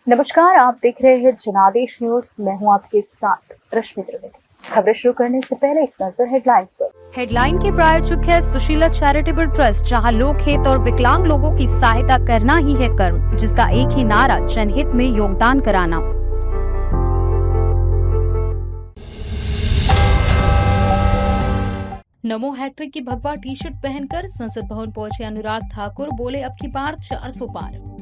नमस्कार, आप देख रहे हैं जनादेश न्यूज। मैं हूं आपके साथ रश्मि त्रिवेदी। खबरें शुरू करने से पहले एक नजर हेडलाइंस पर। हेडलाइन के प्रायोजक है सुशीला चैरिटेबल ट्रस्ट, जहां लोक हित और विकलांग लोगों की सहायता करना ही है कर्म, जिसका एक ही नारा जनहित में योगदान कराना। नमो हैट्रिक की भगवा टी शर्ट पहनकर संसद भवन पहुंचे अनुराग ठाकुर, बोले अब की बार 400 पार।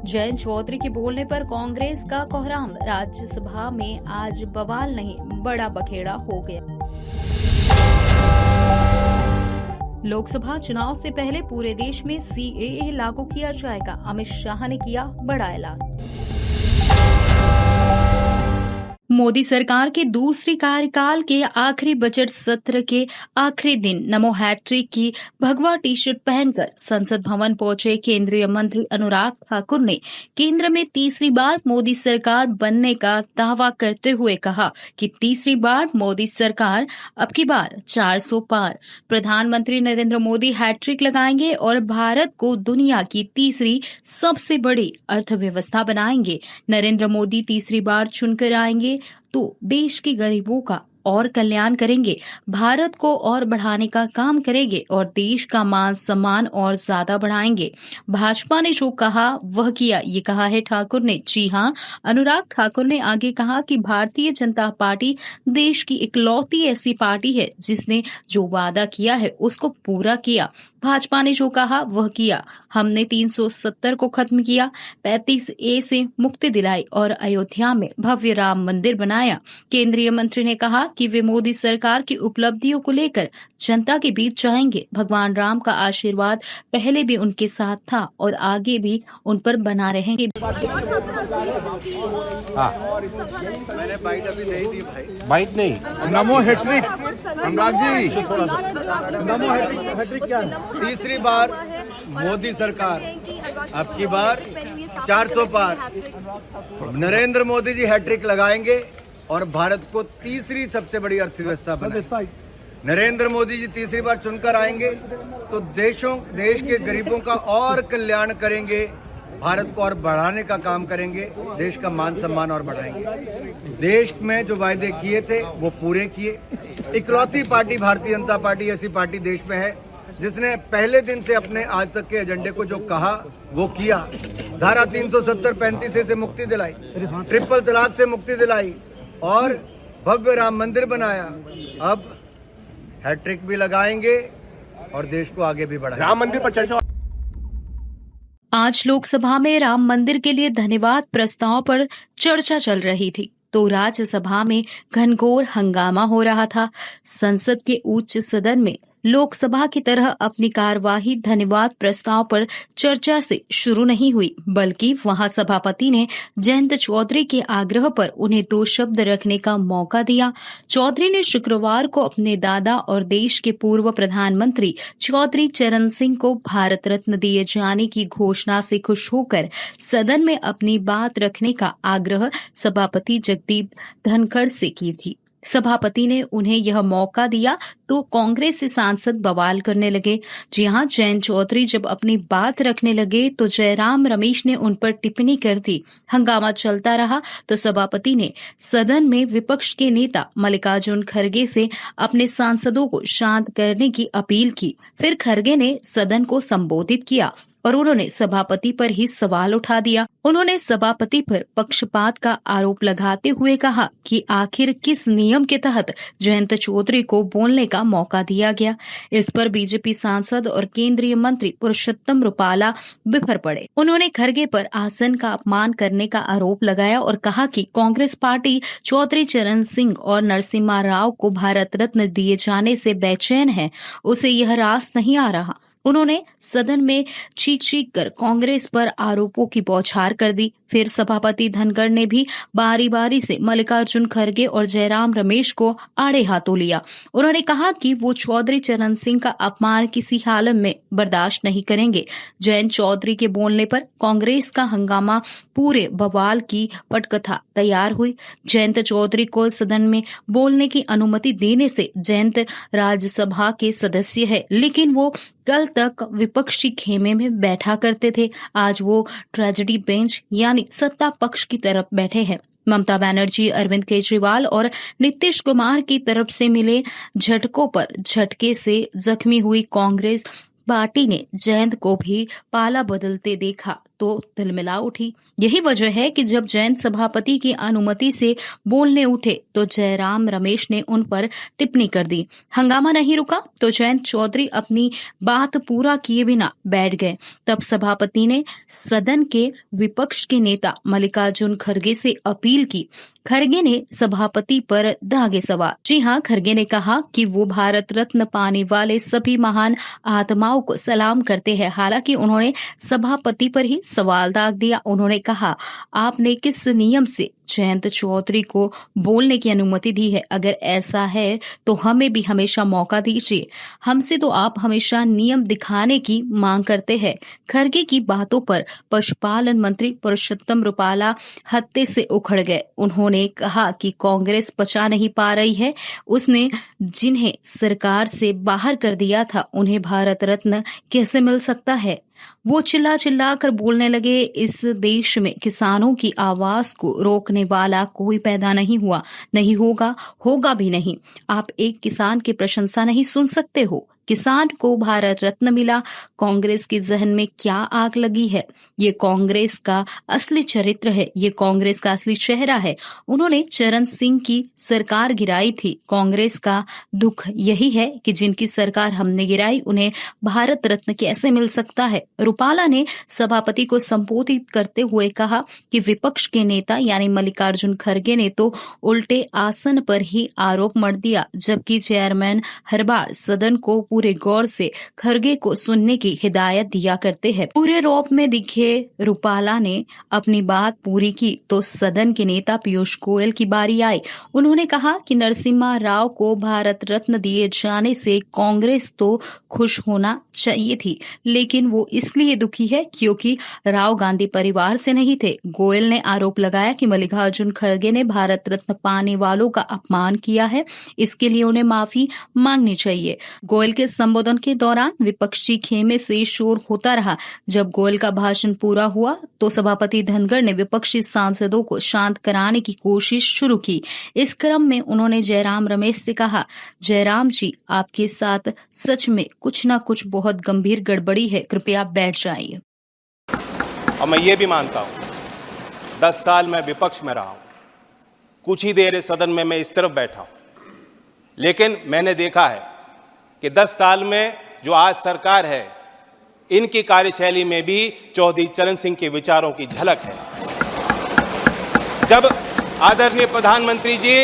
जयंत चौधरी के बोलने पर कांग्रेस का कोहराम, राज्यसभा में आज बवाल नहीं बड़ा बखेड़ा हो गया। लोकसभा चुनाव से पहले पूरे देश में सीएए लागू किया जाएगा, अमित शाह ने किया बड़ा ऐलान। मोदी सरकार के दूसरी कार्यकाल के आखिरी बजट सत्र के आखिरी दिन नमो हैट्रिक की भगवा टी शर्ट पहनकर संसद भवन पहुंचे केंद्रीय मंत्री अनुराग ठाकुर ने केंद्र में तीसरी बार मोदी सरकार बनने का दावा करते हुए कहा कि तीसरी बार मोदी सरकार अब की बार 400 पार। प्रधानमंत्री नरेंद्र मोदी हैट्रिक लगाएंगे और भारत को दुनिया की तीसरी सबसे बड़ी अर्थव्यवस्था बनाएंगे। नरेंद्र मोदी तीसरी बार चुनकर आएंगे तो देश के गरीबों का और कल्याण करेंगे, भारत को और बढ़ाने का काम करेंगे और देश का मान सम्मान और ज्यादा बढ़ाएंगे। भाजपा ने जो कहा वह किया, ये कहा है ठाकुर ने। जी हां, अनुराग ठाकुर ने आगे कहा कि भारतीय जनता पार्टी देश की इकलौती ऐसी पार्टी है जिसने जो वादा किया है उसको पूरा किया। भाजपा ने जो कहा वह किया। हमने 370 को खत्म किया, 35A से मुक्ति दिलाई और अयोध्या में भव्य राम मंदिर बनाया। केंद्रीय मंत्री ने कहा कि वे मोदी सरकार की उपलब्धियों को लेकर जनता के बीच जाएंगे। भगवान राम का आशीर्वाद पहले भी उनके साथ था और आगे भी उन पर बना रहेंगे। मैंने बाइट अभी नहीं दी भाई। बाइट नहीं। नमो हैट्रिक अनुराग जी, नमो हैट्रिक क्या है? तीसरी बार मोदी सरकार, अब की बार 400 पार। नरेंद्र मोदी जी हैट्रिक लगाएंगे और भारत को तीसरी सबसे बड़ी अर्थव्यवस्था बनाएंगे। नरेंद्र मोदी जी तीसरी बार चुनकर आएंगे तो देश के गरीबों का और कल्याण करेंगे, भारत को और बढ़ाने का काम करेंगे, देश का मान सम्मान और बढ़ाएंगे। देश में जो वायदे किए थे वो पूरे किए। इकलौती पार्टी भारतीय जनता पार्टी ऐसी पार्टी देश में है जिसने पहले दिन से अपने आज तक के एजेंडे को जो कहा वो किया। धारा 370 35A से मुक्ति दिलाई, ट्रिपल तलाक से मुक्ति दिलाई और भव्य राम मंदिर बनाया। अब हैट्रिक भी लगाएंगे और देश को आगे भी बढ़ाएंगे। राम मंदिर पर चर्चा। आज लोकसभा में राम मंदिर के लिए धन्यवाद प्रस्ताव पर चर्चा चल रही थी तो राज्यसभा में घनघोर हंगामा हो रहा था। संसद के उच्च सदन में लोकसभा की तरह अपनी कार्यवाही धन्यवाद प्रस्ताव पर चर्चा से शुरू नहीं हुई, बल्कि वहां सभापति ने जयंत चौधरी के आग्रह पर उन्हें 2 शब्द रखने का मौका दिया। चौधरी ने शुक्रवार को अपने दादा और देश के पूर्व प्रधानमंत्री चौधरी चरण सिंह को भारत रत्न दिए जाने की घोषणा से खुश होकर सदन में अपनी बात रखने का आग्रह सभापति जगदीप धनखड़ से की थी। सभापति ने उन्हें यह मौका दिया तो कांग्रेस से सांसद बवाल करने लगे। जी हां, जयंत चौधरी जब अपनी बात रखने लगे तो जयराम रमेश ने उन पर टिप्पणी कर दी। हंगामा चलता रहा तो सभापति ने सदन में विपक्ष के नेता मल्लिकार्जुन खड़गे से अपने सांसदों को शांत करने की अपील की। फिर खड़गे ने सदन को संबोधित किया और उन्होंने सभापति पर ही सवाल उठा दिया। उन्होंने सभापति पर पक्षपात का आरोप लगाते हुए कहा कि आखिर किस नियम के तहत जयंत चौधरी को बोलने का मौका दिया गया। इस पर बीजेपी सांसद और केंद्रीय मंत्री पुरुषोत्तम रुपाला बिफर पड़े। उन्होंने खड़गे पर आसन का अपमान करने का आरोप लगाया और कहा कि कांग्रेस पार्टी चौधरी चरण सिंह और नरसिम्हा राव को भारत रत्न दिए जाने से बेचैन है, उसे यह रास नहीं आ रहा। उन्होंने सदन में चीख कर कांग्रेस पर आरोपों की बौछार कर दी। फिर सभापति धनखड़ ने भी बारी बारी से मल्लिकार्जुन खड़गे और जयराम रमेश को आड़े हाथों लिया। उन्होंने कहा कि वो चौधरी चरण सिंह का अपमान किसी हालत में बर्दाश्त नहीं करेंगे। जयंत चौधरी के बोलने पर कांग्रेस का हंगामा, पूरे बवाल की पटकथा तैयार हुई। जयंत चौधरी को सदन में बोलने की अनुमति देने से जयंत राज्यसभा के सदस्य है, लेकिन वो कल तक विपक्षी खेमे में बैठा करते थे, आज वो ट्रेजेडी बेंच यानी सत्ता पक्ष की तरफ बैठे हैं। ममता बनर्जी, अरविंद केजरीवाल और नीतीश कुमार की तरफ से मिले झटकों पर झटके से जख्मी हुई कांग्रेस पार्टी ने जयंत को भी पाला बदलते देखा तो तिलमिला उठी। यही वजह है कि जब जयंत सभापति की अनुमति से बोलने उठे तो जयराम रमेश ने उन पर टिप्पणी कर दी। हंगामा नहीं रुका तो जयंत चौधरी अपनी बात पूरा किए बिना बैठ गए। तब सभापति ने सदन के विपक्ष के नेता मल्लिकार्जुन खड़गे से अपील की। खड़गे ने सभापति पर दागे सवाल। जी हाँ, खड़गे ने कहा कि वो भारत रत्न पाने वाले सभी महान आत्माओं को सलाम करते हैं। हालांकि उन्होंने सभापति पर ही सवाल दाग दिया। उन्होंने कहा, आपने किस नियम से जयंत चौधरी को बोलने की अनुमति दी है? अगर ऐसा है तो हमें भी हमेशा मौका दीजिए। हमसे तो आप हमेशा नियम दिखाने की मांग करते हैं। खड़गे की बातों पर पशुपालन मंत्री पुरुषोत्तम रुपाला हत्थे से उखड़ गए। उन्होंने कहा कि कांग्रेस पचा नहीं पा रही है। उसने जिन्हें सरकार से बाहर कर दिया था उन्हें भारत रत्न कैसे मिल सकता है? वो चिल्ला चिल्ला कर बोलने लगे, इस देश में किसानों की आवाज को रोकने वाला कोई पैदा नहीं हुआ, नहीं होगा, होगा भी नहीं। आप एक किसान की प्रशंसा नहीं सुन सकते हो। किसान को भारत रत्न मिला। कांग्रेस के जहन में क्या आग लगी है? ये कांग्रेस का असली चरित्र है, ये कांग्रेस का असली चेहरा है। उन्होंने चरण सिंह की सरकार गिराई थी। कांग्रेस का दुख यही है कि जिनकी सरकार हमने गिराई उन्हें भारत रत्न कैसे मिल सकता है? रुपाला ने सभापति को संबोधित करते हुए कहा कि विपक्ष के नेता यानी मल्लिकार्जुन खड़गे ने तो उल्टे आसन पर ही आरोप मढ़ दिया, जबकि चेयरमैन हर बार सदन को पूरे गौर से खड़गे को सुनने की हिदायत दिया करते हैं। पूरे रौब में दिखे रुपाला ने अपनी बात पूरी की तो सदन के नेता पीयूष गोयल की बारी आई। उन्होंने कहा कि नरसिम्हा राव को भारत रत्न दिए जाने से कांग्रेस तो खुश होना चाहिए थी, लेकिन वो इसलिए दुखी है क्योंकि राव गांधी परिवार से नहीं थे। गोयल ने आरोप लगाया कि मल्लिकार्जुन खड़गे ने भारत रत्न पाने वालों का अपमान किया है, इसके लिए उन्हें माफी मांगनी चाहिए। गोयल के संबोधन के दौरान विपक्षी खेमे से शोर होता रहा। जब गोयल का भाषण पूरा हुआ तो सभापति धनखड़ ने विपक्षी सांसदों को शांत कराने की कोशिश शुरू की। इस क्रम में उन्होंने जयराम रमेश से कहा, जयराम जी, आपके साथ सच में कुछ न कुछ बहुत गंभीर गड़बड़ी है, कृपया बैठ जाइए। और मैं ये भी मानता हूं 10 साल मैं विपक्ष में रहा हूं, कुछ ही देर सदन में मैं इस तरफ बैठा हूं, लेकिन मैंने देखा है कि 10 साल में जो आज सरकार है इनकी कार्यशैली में भी चौधरी चरण सिंह के विचारों की झलक है। जब आदरणीय प्रधानमंत्री जी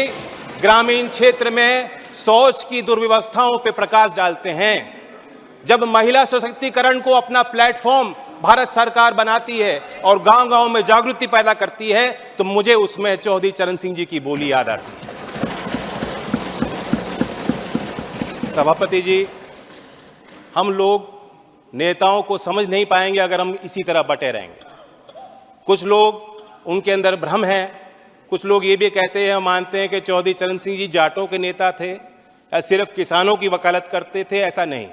ग्रामीण क्षेत्र में शौच की दुर्व्यवस्थाओं पर प्रकाश डालते हैं, जब महिला सशक्तिकरण को अपना प्लेटफॉर्म भारत सरकार बनाती है और गांव-गांव में जागृति पैदा करती है, तो मुझे उसमें चौधरी चरण सिंह जी की बोली याद आती है। सभापति जी, हम लोग नेताओं को समझ नहीं पाएंगे अगर हम इसी तरह बटे रहेंगे। कुछ लोग उनके अंदर भ्रम है, कुछ लोग ये भी कहते हैं, मानते हैं कि चौधरी चरण सिंह जी जाटों के नेता थे या सिर्फ किसानों की वकालत करते थे। ऐसा नहीं,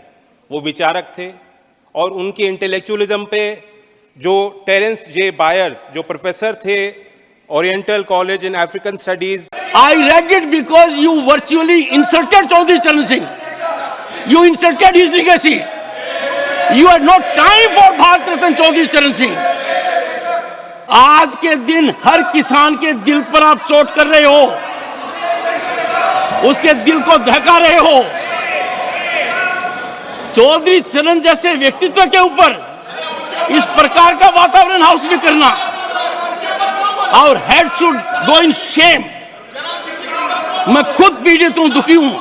वो विचारक थे और उनकी इंटेलेक्चुअलिज्म पे जो टेरेंस जे बायर्स जो प्रोफेसर थे oriental college in African studies, I read it because you virtually insulted Chaudhry Charan Singh. You insulted his legacy. You had no time for Bharat Ratna Chaudhry Charan Singh. आज के दिन हर किसान के दिल पर आप चोट कर रहे हो, उसके दिल को दहका रहे हो। चौधरी चरण जैसे व्यक्तित्व के ऊपर इस प्रकार का वातावरण हाउस में करना, और head should go in Shem. मैं खुद पीड़ित हूं, दुखी हूं।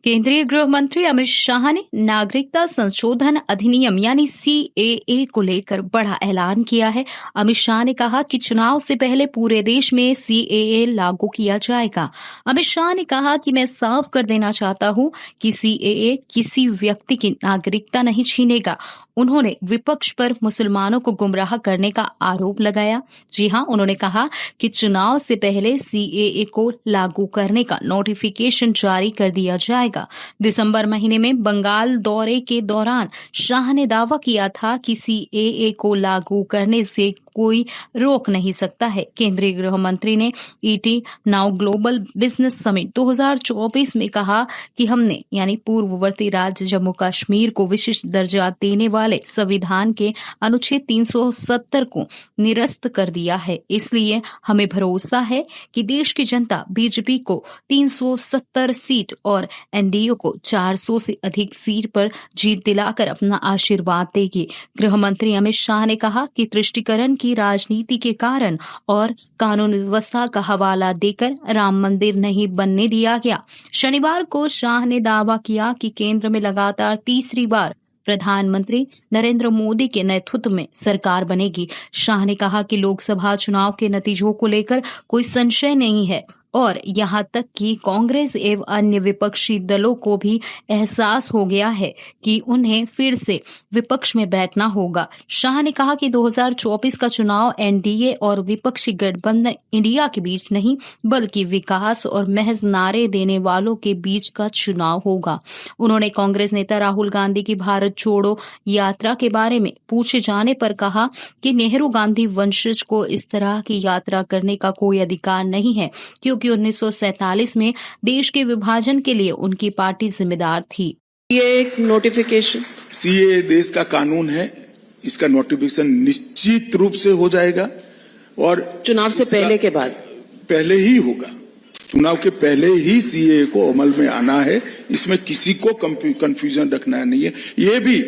केंद्रीय गृह मंत्री अमित शाह ने नागरिकता संशोधन अधिनियम यानी CAA को लेकर बड़ा ऐलान किया है। अमित शाह ने कहा कि चुनाव से पहले पूरे देश में CAA लागू किया जाएगा। अमित शाह ने कहा कि मैं साफ कर देना चाहता हूं कि CAA किसी व्यक्ति की नागरिकता नहीं छीनेगा। उन्होंने विपक्ष पर मुसलमानों को गुमराह करने का आरोप लगाया। जी हां, उन्होंने कहा कि चुनाव से पहले CAA को लागू करने का नोटिफिकेशन जारी कर दिया जाएगा। दिसंबर महीने में बंगाल दौरे के दौरान शाह ने दावा किया था कि CAA को लागू करने से कोई रोक नहीं सकता है। केंद्रीय गृह मंत्री ने ET now global business summit 2024 में कहा कि हमने यानी पूर्ववर्ती राज्य जम्मू कश्मीर को विशिष्ट दर्जा देने वाले संविधान के अनुच्छेद 370 को निरस्त कर दिया है। इसलिए हमें भरोसा है कि देश की जनता बीजेपी को 370 सीट और NDA को 400 से अधिक सीट पर जीत दिलाकर अपना आशीर्वाद देगी। गृह मंत्री अमित शाह ने कहा कि तुष्टीकरण की राजनीति के कारण और कानून व्यवस्था का हवाला देकर राम मंदिर नहीं बनने दिया गया। शनिवार को शाह ने दावा किया कि केंद्र में लगातार तीसरी बार प्रधानमंत्री नरेंद्र मोदी के नेतृत्व में सरकार बनेगी। शाह ने कहा कि लोकसभा चुनाव के नतीजों को लेकर कोई संशय नहीं है और यहां तक कि कांग्रेस एवं अन्य विपक्षी दलों को भी एहसास हो गया है कि उन्हें फिर से विपक्ष में बैठना होगा। शाह ने कहा कि 2024 का चुनाव NDA और विपक्षी गठबंधन इंडिया के बीच नहीं बल्कि विकास और महज नारे देने वालों के बीच का चुनाव होगा। उन्होंने कांग्रेस नेता राहुल गांधी की भारत छोड़ो यात्रा के बारे में पूछे जाने पर कहा कि नेहरू गांधी वंशज को इस तरह की यात्रा करने का कोई अधिकार नहीं है क्योंकि 1947 में देश के विभाजन के लिए उनकी पार्टी जिम्मेदार थी। ये एक नोटिफिकेशन CAA देश का कानून है, इसका नोटिफिकेशन निश्चित रूप से हो जाएगा और चुनाव से पहले के बाद पहले ही होगा। चुनाव के पहले ही CAA को अमल में आना है, इसमें किसी को कंफ्यूजन रखना नहीं है। ये भी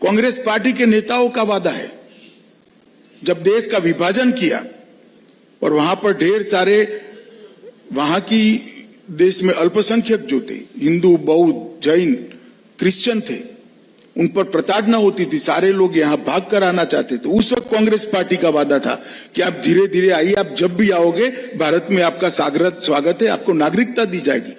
कांग्रेस पार्टी के नेताओं का वादा है। जब देश का विभाजन किया और वहां पर ढेर सारे वहां की देश में अल्पसंख्यक जो थे, हिंदू, बौद्ध, जैन, क्रिश्चियन थे, उन पर प्रताड़ना होती थी, सारे लोग यहां भाग कर आना चाहते थे। उस वक्त कांग्रेस पार्टी का वादा था कि आप धीरे धीरे आइए, आप जब भी आओगे भारत में आपका स्वागत है, आपको नागरिकता दी जाएगी।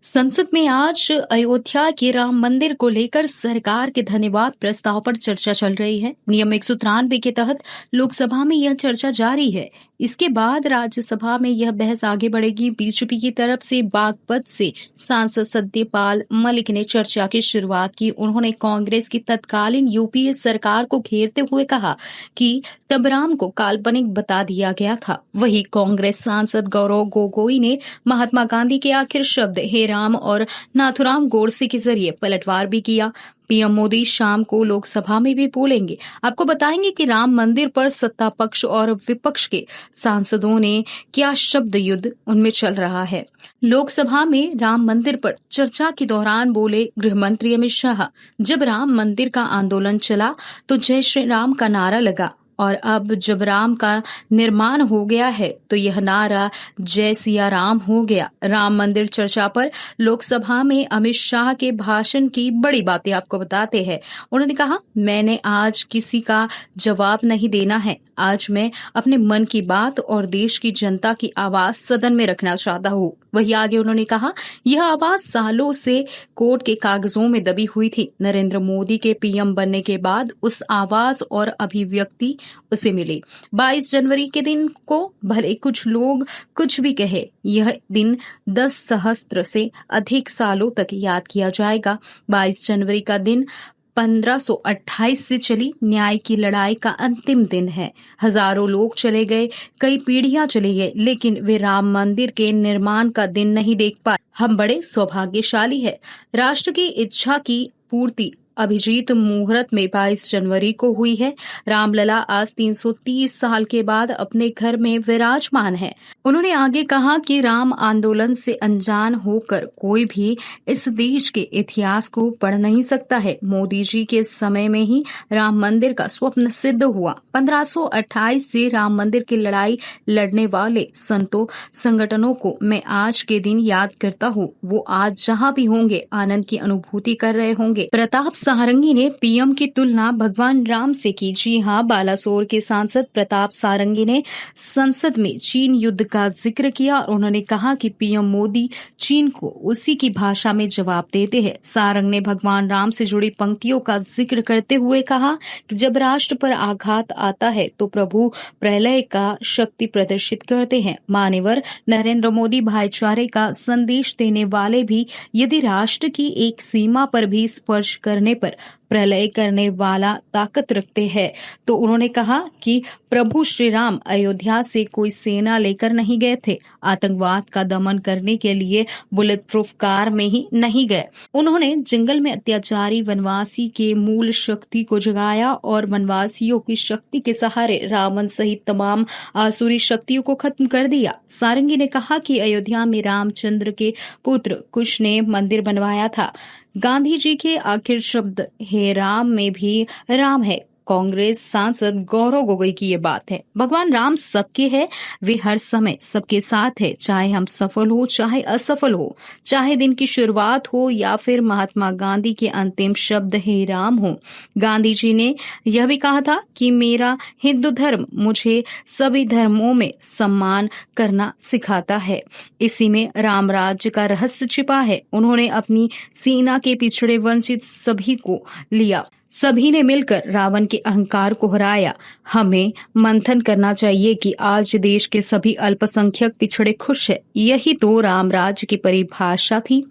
संसद में आज अयोध्या के राम मंदिर को लेकर सरकार के धन्यवाद प्रस्ताव पर चर्चा चल रही है। नियम 193 के तहत लोकसभा में यह चर्चा जारी है। इसके बाद राज्यसभा में यह बहस आगे बढ़ेगी। बीजेपी की तरफ से बागपत से सांसद सत्यपाल मलिक ने चर्चा की शुरुआत की। उन्होंने कांग्रेस की तत्कालीन UPA सरकार को घेरते हुए कहा कि तब राम को काल्पनिक बता दिया गया था। वहीं कांग्रेस सांसद गौरव गोगोई ने महात्मा गांधी के आखिर शब्द हे राम और नाथुराम गोडसे के जरिए पलटवार भी किया। PM मोदी शाम को लोकसभा में भी बोलेंगे। आपको बताएंगे कि राम मंदिर पर सत्ता पक्ष और विपक्ष के सांसदों ने क्या शब्द युद्ध उनमें चल रहा है। लोकसभा में राम मंदिर पर चर्चा के दौरान बोले गृह मंत्री अमित शाह, जब राम मंदिर का आंदोलन चला तो जय श्री राम का नारा लगा और अब जब राम का निर्माण हो गया है तो यह नारा जय सिया राम हो गया। राम मंदिर चर्चा पर लोकसभा में अमित शाह के भाषण की बड़ी बातें आपको बताते हैं। उन्होंने कहा, मैंने आज किसी का जवाब नहीं देना है, आज मैं अपने मन की बात और देश की जनता की आवाज सदन में रखना चाहता हूँ। वही आगे उन्होंने कहा, यह आवाज सालों से कोर्ट के कागजों में दबी हुई थी। नरेंद्र मोदी के PM बनने के बाद उस आवाज और अभिव्यक्ति उसे मिली। 22 जनवरी के दिन को भले कुछ लोग कुछ भी कहे, यह दिन 10 सहस्त्र से अधिक सालों तक याद किया जाएगा। 22 जनवरी का दिन 1528 से चली न्याय की लड़ाई का अंतिम दिन है। हजारों लोग चले गए, कई पीढ़ियां चली गई, लेकिन वे राम मंदिर के निर्माण का दिन नहीं देख पाए। हम बड़े सौभाग्यशाली है। राष्ट्र की इच्छा की पूर्ति अभिजीत मुहूर्त में 22 जनवरी को हुई है। रामलला आज 330 साल के बाद अपने घर में विराजमान है। उन्होंने आगे कहा कि राम आंदोलन से अनजान होकर कोई भी इस देश के इतिहास को पढ़ नहीं सकता है। मोदी जी के समय में ही राम मंदिर का स्वप्न सिद्ध हुआ। 1528 से राम मंदिर की लड़ाई लड़ने वाले संतों संगठनों को मैं आज के दिन याद करता हूँ। वो आज जहाँ भी होंगे आनंद की अनुभूति कर रहे होंगे। प्रताप सारंगी ने पीएम की तुलना भगवान राम से की। जी हां, बालासोर के सांसद प्रताप सारंगी ने संसद में चीन युद्ध का जिक्र किया और उन्होंने कहा कि पीएम मोदी चीन को उसी की भाषा में जवाब देते हैं। सारंग ने भगवान राम से जुड़ी पंक्तियों का जिक्र करते हुए कहा कि जब राष्ट्र पर आघात आता है तो प्रभु प्रलय का शक्ति प्रदर्शित करते हैं। मान्यवर नरेंद्र मोदी भाईचारे का संदेश देने वाले भी यदि राष्ट्र की एक सीमा पर भी स्पर्श करने पर प्रलय करने वाला ताकत रखते हैं तो उन्होंने कहा कि प्रभु श्री राम अयोध्या से कोई सेना लेकर नहीं गए थे, आतंकवाद का दमन करने के लिए बुलेट प्रूफ कार में ही नहीं गए। उन्होंने जंगल में अत्याचारी वनवासी के मूल शक्ति को जगाया और वनवासियों की शक्ति के सहारे रावण सहित तमाम आसुरी शक्तियों को खत्म कर दिया। सारंगी ने कहा कि अयोध्या में रामचंद्र के पुत्र कुश ने मंदिर बनवाया था। गांधी जी के आखिर शब्द हे राम में भी राम है। कांग्रेस सांसद गौरव गोगोई की ये बात है। भगवान राम सबके हैं, वे हर समय सबके साथ है, चाहे हम सफल हो चाहे असफल हो, चाहे दिन की शुरुआत हो या फिर महात्मा गांधी के अंतिम शब्द हे राम हो। गांधी जी ने यह भी कहा था कि मेरा हिंदू धर्म मुझे सभी धर्मों में सम्मान करना सिखाता है। इसी में राम राज्य का रहस्य छिपा है। उन्होंने अपनी सेना के पिछड़े वंचित सभी को लिया, सभी ने मिलकर रावण के अहंकार को हराया। हमें मंथन करना चाहिए कि आज देश के सभी अल्पसंख्यक पिछड़े खुश है। यही तो राम राज्य की परिभाषा थी।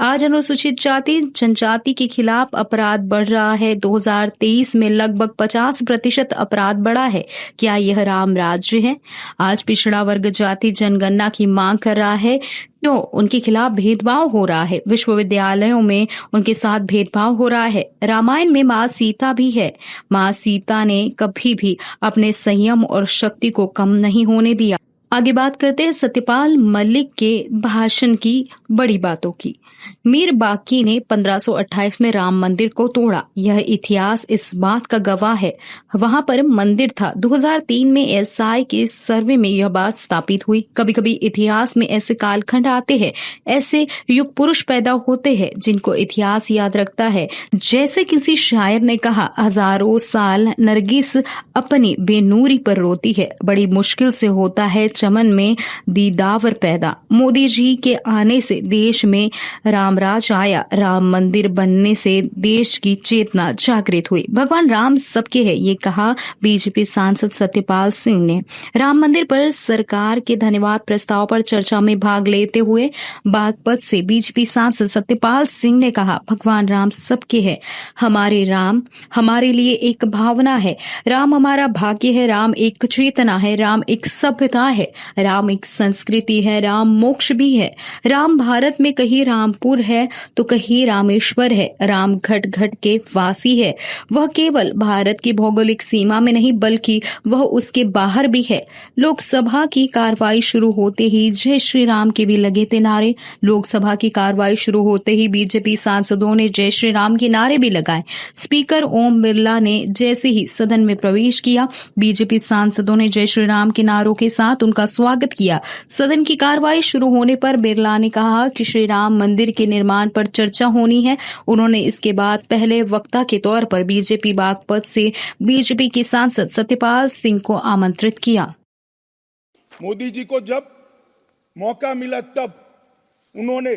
आज अनुसूचित जाति जनजाति के खिलाफ अपराध बढ़ रहा है। 2023 में लगभग 50% अपराध बढ़ा है। क्या यह राम राज्य है? आज पिछड़ा वर्ग जाति जनगणना की मांग कर रहा है तो उनके खिलाफ भेदभाव हो रहा है। विश्वविद्यालयों में उनके साथ भेदभाव हो रहा है। रामायण में माँ सीता भी है। माँ सीता ने कभी भी अपने संयम और शक्ति को कम नहीं होने दिया। आगे बात करते हैं सत्यपाल मलिक के भाषण की बड़ी बातों की। मीर बाकी ने 1528 में राम मंदिर को तोड़ा। यह इतिहास इस बात का गवाह है। वहां पर मंदिर था। 2003 में एसआई के सर्वे में यह बात स्थापित हुई। कभी कभी इतिहास में ऐसे कालखंड आते हैं, ऐसे युग पुरुष पैदा होते हैं जिनको इतिहास याद रखता है। जैसे किसी शायर ने कहा, हजारों साल नरगिस अपनी बेनूरी पर रोती है, बड़ी मुश्किल से होता है चमन में दीदावर पैदा। मोदी जी के आने से देश में रामराज आया। राम मंदिर बनने से देश की चेतना जागृत हुई। भगवान राम सबके हैं, ये कहा बीजेपी सांसद सत्यपाल सिंह ने। राम मंदिर पर सरकार के धन्यवाद प्रस्ताव पर चर्चा में भाग लेते हुए बागपत से बीजेपी सांसद सत्यपाल सिंह ने कहा, भगवान राम सबके हैं। हमारे राम हमारे लिए एक भावना है। राम हमारा भाग्य है। राम एक चेतना है। राम एक सभ्यता है। राम एक संस्कृति है। राम मोक्ष भी है। राम भारत में कहीं रामपुर है तो कहीं रामेश्वर है। राम घट घट के वासी है। वह केवल भारत की भौगोलिक सीमा में नहीं बल्कि वह उसके बाहर भी है। लोकसभा की कार्रवाई शुरू होते ही जय श्री राम के भी लगे थे नारे। लोकसभा की कार्रवाई शुरू होते ही बीजेपी सांसदों ने जय श्री राम के नारे भी लगाए। स्पीकर ओम बिरला ने जैसे ही सदन में प्रवेश किया, बीजेपी सांसदों ने जय श्री राम के नारों के साथ उनका स्वागत किया। सदन की कार्रवाई शुरू होने पर बिरला ने कहा कि श्री राम मंदिर के निर्माण पर चर्चा होनी है। उन्होंने इसके बाद पहले वक्ता के तौर पर बीजेपी बागपत से बीजेपी के सांसद सत्यपाल सिंह को आमंत्रित किया। मोदी जी को जब मौका मिला तब उन्होंने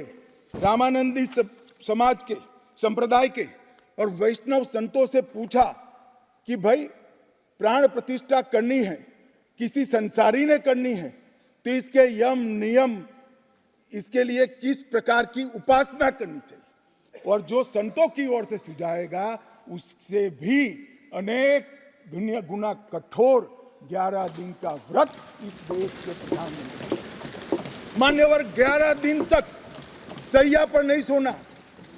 रामानंदी समाज के, संप्रदाय के और वैष्णव संतों से पूछा कि भाई प्राण प्रतिष्ठा करनी है, किसी संसारी ने करनी है, तो इसके यम नियम, इसके लिए किस प्रकार की उपासना करनी चाहिए, और जो संतों की ओर से सुझाएगा उससे भी अनेक गुना कठोर 11 दिन का व्रत इस देश के प्रधानमंत्री। मान्यवर 11 दिन तक सैया पर नहीं सोना,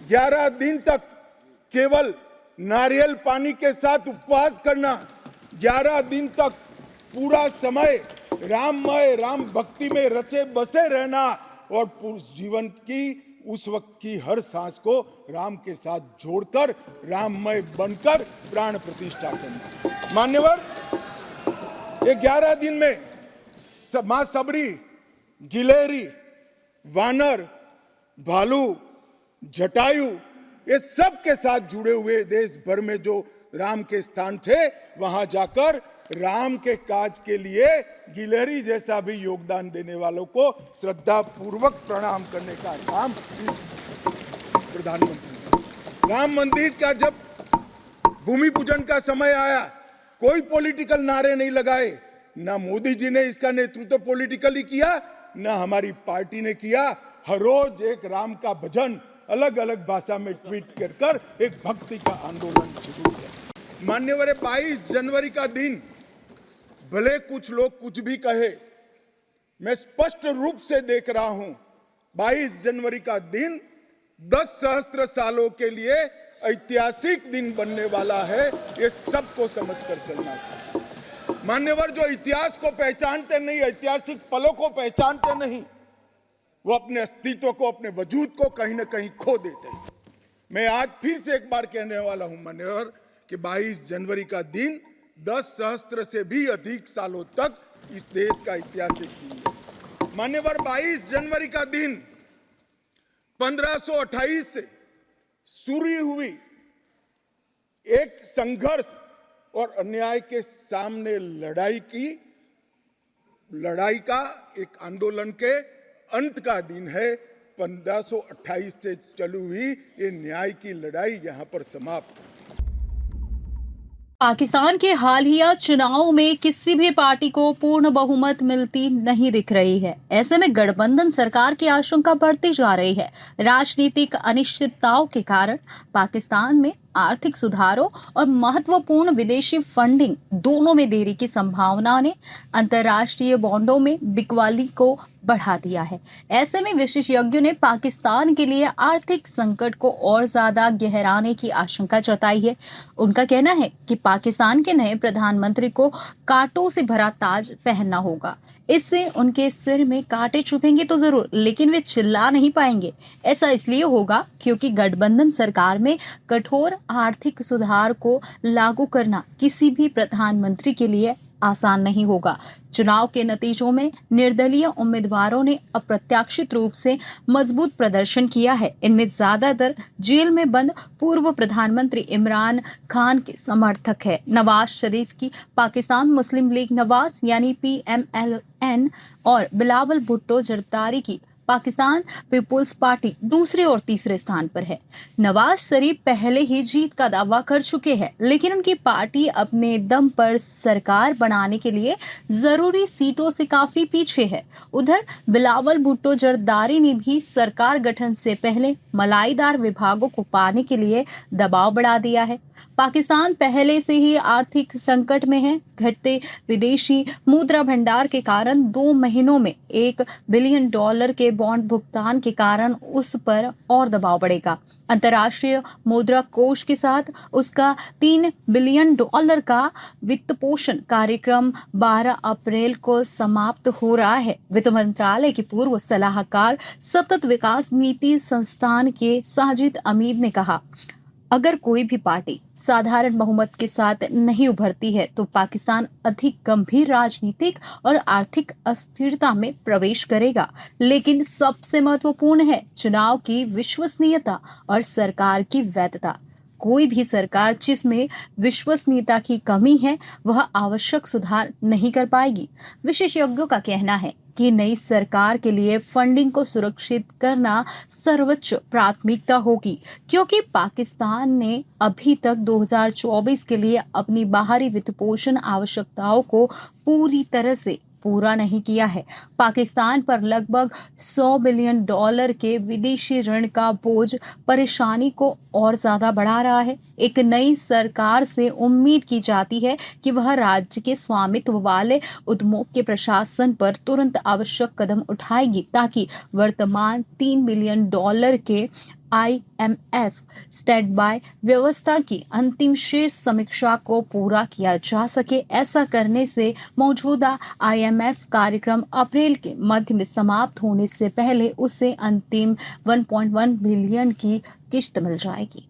11 दिन तक केवल नारियल पानी के साथ उपवास करना, 11 दिन तक पूरा समय राममय, राम भक्ति में रचे बसे रहना और जीवन की उस वक्त की हर सांस को राम के साथ जोड़कर राममय बनकर प्राण प्रतिष्ठा करना। मान्यवर, ये 11 दिन में मां सबरी, गिलेरी, वानर, भालू, जटायु ये सब के साथ जुड़े हुए देश भर में जो राम के स्थान थे, वहां जाकर राम के काज के लिए गिलहरी जैसा भी योगदान देने वालों को श्रद्धा पूर्वक प्रणाम करने का काम प्रधानमंत्री ने। राम मंदिर का जब भूमि पूजन का समय आया, कोई पॉलिटिकल नारे नहीं लगाए, ना मोदी जी ने इसका नेतृत्व पॉलिटिकली किया, ना हमारी पार्टी ने किया। हर रोज एक राम का भजन अलग अलग भाषा में ट्वीट कर एक भक्ति का आंदोलन शुरू किया। मान्यवर 22 जनवरी का दिन, भले कुछ लोग कुछ भी कहे, मैं स्पष्ट रूप से देख रहा हूं 22 जनवरी का दिन 10 सहस्त्र सालों के लिए ऐतिहासिक दिन बनने वाला है। ये सबको समझकर चलना चाहिए। मान्यवर जो इतिहास को पहचानते नहीं, ऐतिहासिक पलों को पहचानते नहीं, वो अपने अस्तित्व को, अपने वजूद को कहीं ना कहीं खो देते हैं। मैं आज फिर से एक बार कहने वाला हूं मान्यवर कि 22 जनवरी का दिन 10 सहस्त्र से भी अधिक सालों तक इस देश का ऐतिहासिक दिन है। मान्यवर 22 जनवरी का दिन 1528 से शुरू हुई एक संघर्ष और अन्याय के सामने लड़ाई का एक आंदोलन के अंत का दिन है। 1528 से चली हुई ये न्याय की लड़ाई यहां पर समाप्त। पाकिस्तान के हालिया चुनाव में किसी भी पार्टी को पूर्ण बहुमत मिलती नहीं दिख रही है। ऐसे में गठबंधन सरकार की आशंका बढ़ती जा रही है। राजनीतिक अनिश्चितताओं के कारण पाकिस्तान में आर्थिक सुधारों और महत्वपूर्ण विदेशी फंडिंग दोनों में देरी की संभावना ने अंतर्राष्ट्रीय बॉन्डों में बिकवाली को बढ़ा दिया है। ऐसे में विशेषज्ञों ने पाकिस्तान के लिए आर्थिक संकट को और ज्यादा गहराने की आशंका जताई है। उनका कहना है कि पाकिस्तान के नए प्रधानमंत्री को कांटों से भरा ताज पहनना होगा। इससे उनके सिर में कांटे चुभेंगे तो जरूर, लेकिन वे चिल्ला नहीं पाएंगे। ऐसा इसलिए होगा क्योंकि गठबंधन सरकार में कठोर आर्थिक सुधार को लागू करना किसी भी प्रधानमंत्री के लिए आसान नहीं होगा। चुनाव के नतीजों में निर्दलीय उम्मीदवारों ने अप्रत्याशित रूप से मजबूत प्रदर्शन किया है। इनमें ज्यादातर जेल में बंद पूर्व प्रधानमंत्री इमरान खान के समर्थक है। नवाज शरीफ की पाकिस्तान मुस्लिम लीग नवाज यानी PMLN और बिलावल भुट्टो जरदारी की पाकिस्तान पीपुल्स पार्टी दूसरे और तीसरे स्थान पर है। नवाज शरीफ पहले ही जीत का दावा कर चुके हैं, लेकिन उनकी पार्टी अपने दम पर सरकार बनाने के लिए जरूरी सीटों से काफी पीछे है। उधर बिलावल भुट्टो जरदारी ने भी सरकार गठन से पहले मलाईदार विभागों को पाने के लिए दबाव बढ़ा दिया है। पाकिस्तान पहले से ही आर्थिक संकट में है। घटते विदेशी मुद्रा भंडार के कारण 2 महीनों में $1 बिलियन के बॉन्ड भुगतान के कारण उस पर और दबाव बढ़ेगा। अंतर्राष्ट्रीय मुद्रा कोष के साथ उसका $3 बिलियन का वित्त पोषण कार्यक्रम 12 अप्रैल को समाप्त हो रहा है। वित्त मंत्रालय के पूर्व सलाहकार सतत विकास नीति संस्थान के साजिद अमीद ने कहा, अगर कोई भी पार्टी साधारण बहुमत के साथ नहीं उभरती है तो पाकिस्तान अधिक गंभीर राजनीतिक और आर्थिक अस्थिरता में प्रवेश करेगा। लेकिन सबसे महत्वपूर्ण है चुनाव की विश्वसनीयता और सरकार की वैधता। कोई भी सरकार जिसमें विश्वसनीयता की कमी है वह आवश्यक सुधार नहीं कर पाएगी। विशेषज्ञों का कहना है कि नई सरकार के लिए फंडिंग को सुरक्षित करना सर्वोच्च प्राथमिकता होगी, क्योंकि पाकिस्तान ने अभी तक 2024 के लिए अपनी बाहरी वित्त पोषण आवश्यकताओं को पूरी तरह से पूरा नहीं किया है। पाकिस्तान पर लगभग $100 बिलियन के विदेशी ऋण का बोझ परेशानी को और ज्यादा बढ़ा रहा है। एक नई सरकार से उम्मीद की जाती है कि वह राज्य के स्वामित्व वाले उद्यमों के प्रशासन पर तुरंत आवश्यक कदम उठाएगी ताकि वर्तमान $3 बिलियन के IMF स्टैंड बाय व्यवस्था की अंतिम शेष समीक्षा को पूरा किया जा सके। ऐसा करने से मौजूदा IMF कार्यक्रम अप्रैल के मध्य में समाप्त होने से पहले उसे अंतिम 1.1 बिलियन की किश्त मिल जाएगी।